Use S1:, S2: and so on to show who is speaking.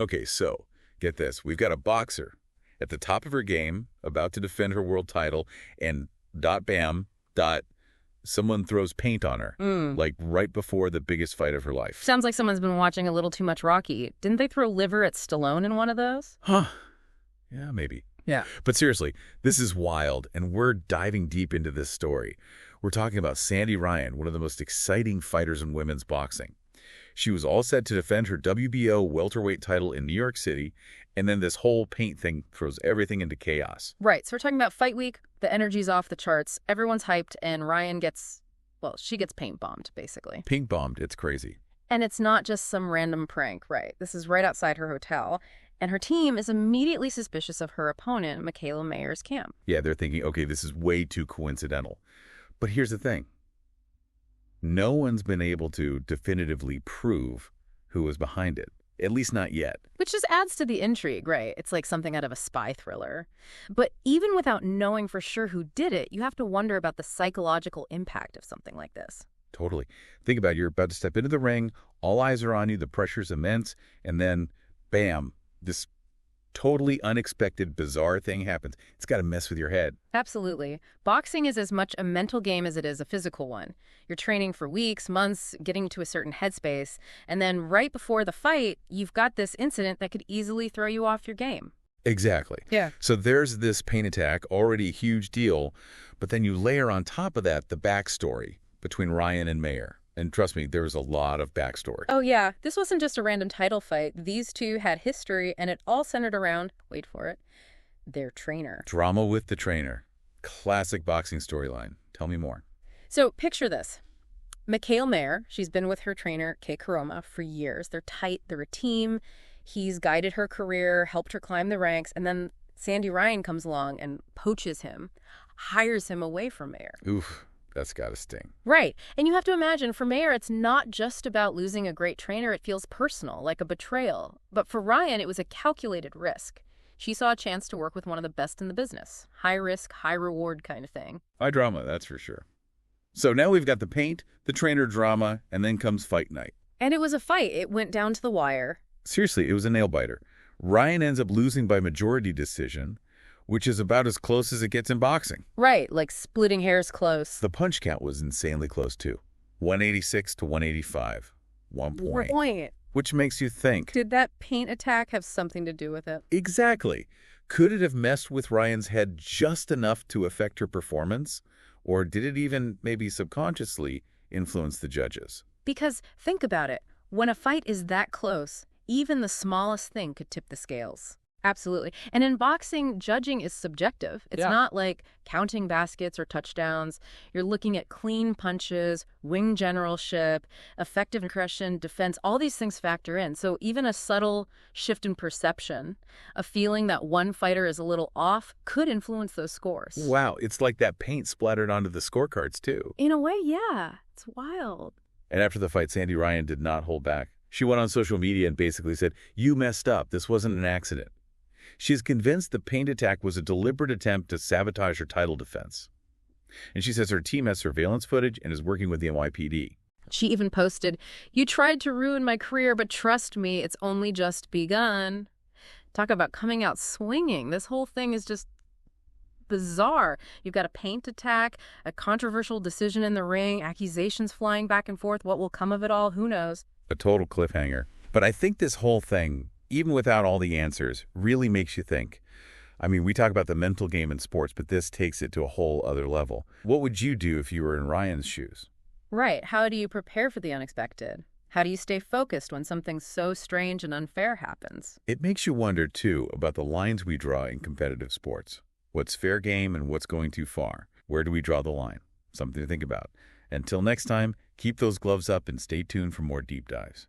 S1: Okay, so get this. We've got a boxer at the top of her game, about to defend her world title, and dot bam, dot, someone throws paint on her, like right before the biggest fight of her life.
S2: Sounds like someone's been watching a little too much Rocky. Didn't they throw liver at Stallone in one of those?
S1: Huh. Yeah, maybe.
S2: Yeah.
S1: But seriously, this is wild, and we're diving deep into this story. We're talking about Sandy Ryan, one of the most exciting fighters in women's boxing. She was all set to defend her WBO welterweight title in New York City, and then this whole paint thing throws everything into chaos.
S2: Right, so we're talking about fight week, the energy's off the charts, everyone's hyped, and Ryan gets, well, she gets paint bombed, basically.
S1: Paint bombed, it's crazy.
S2: And it's not just some random prank, right? This is right outside her hotel, and her team is immediately suspicious of her opponent, Mikaela Mayer's camp.
S1: Yeah, they're thinking, okay, this is way too coincidental. But here's the thing. No one's been able to definitively prove who was behind it, at least not yet.
S2: Which just adds to the intrigue, right? It's like something out of a spy thriller. But even without knowing for sure who did it, you have to wonder about the psychological impact of something like this.
S1: Totally. Think about it. You're about to step into the ring, all eyes are on you, the pressure's immense, and then, bam, this totally unexpected, bizarre thing happens. It's got to mess with your head.
S2: Absolutely. Boxing is as much a mental game as it is a physical one. You're training for weeks, months, getting to a certain headspace, and then right before the fight, you've got this incident that could easily throw you off your game.
S1: Exactly.
S2: Yeah.
S1: So there's this paint attack, already a huge deal, but then you layer on top of that the backstory between Ryan and Mayer. And trust me, there was a lot of backstory.
S2: Oh, yeah. This wasn't just a random title fight. These two had history, and it all centered around, wait for it, their trainer.
S1: Drama with the trainer. Classic boxing storyline. Tell me more.
S2: So picture this. Mikaela Mayer, she's been with her trainer, Kei Kuroma, for years. They're tight. They're a team. He's guided her career, helped her climb the ranks, and then Sandy Ryan comes along and poaches him, hires him away from Mayer.
S1: Oof. That's gotta sting.
S2: Right. And you have to imagine, for Mayer, it's not just about losing a great trainer. It feels personal, like a betrayal. But for Ryan, it was a calculated risk. She saw a chance to work with one of the best in the business. High risk, high reward kind of thing.
S1: High drama, that's for sure. So now we've got the paint, the trainer drama, and then comes fight night.
S2: And it was a fight. It went down to the wire.
S1: Seriously, it was a nail-biter. Ryan ends up losing by majority decision, which is about as close as it gets in boxing.
S2: Right, like splitting hairs close.
S1: The punch count was insanely close, too. 186 to 185. 1 point. Which makes you think.
S2: Did that paint attack have something to do with it?
S1: Exactly. Could it have messed with Ryan's head just enough to affect her performance? Or did it even, maybe subconsciously, influence the judges?
S2: Because think about it. When a fight is that close, even the smallest thing could tip the scales. Absolutely. And in boxing, judging is subjective. It's not like counting baskets or touchdowns. You're looking at clean punches, wing generalship, effective aggression, defense. All these things factor in. So even a subtle shift in perception, a feeling that one fighter is a little off, could influence those scores.
S1: Wow, it's like that paint splattered onto the scorecards, too.
S2: In a way, yeah. It's wild.
S1: And after the fight, Sandy Ryan did not hold back. She went on social media and basically said, "You messed up. This wasn't an accident." She is convinced the paint attack was a deliberate attempt to sabotage her title defense. And she says her team has surveillance footage and is working with the NYPD.
S2: She even posted, "You tried to ruin my career, but trust me, it's only just begun." Talk about coming out swinging. This whole thing is just bizarre. You've got a paint attack, a controversial decision in the ring, accusations flying back and forth. What will come of it all? Who knows?
S1: A total cliffhanger. But I think this whole thing, even without all the answers, really makes you think. I mean, we talk about the mental game in sports, but this takes it to a whole other level. What would you do if you were in Ryan's shoes?
S2: Right. How do you prepare for the unexpected? How do you stay focused when something so strange and unfair happens?
S1: It makes you wonder, too, about the lines we draw in competitive sports. What's fair game and what's going too far? Where do we draw the line? Something to think about. Until next time, keep those gloves up and stay tuned for more deep dives.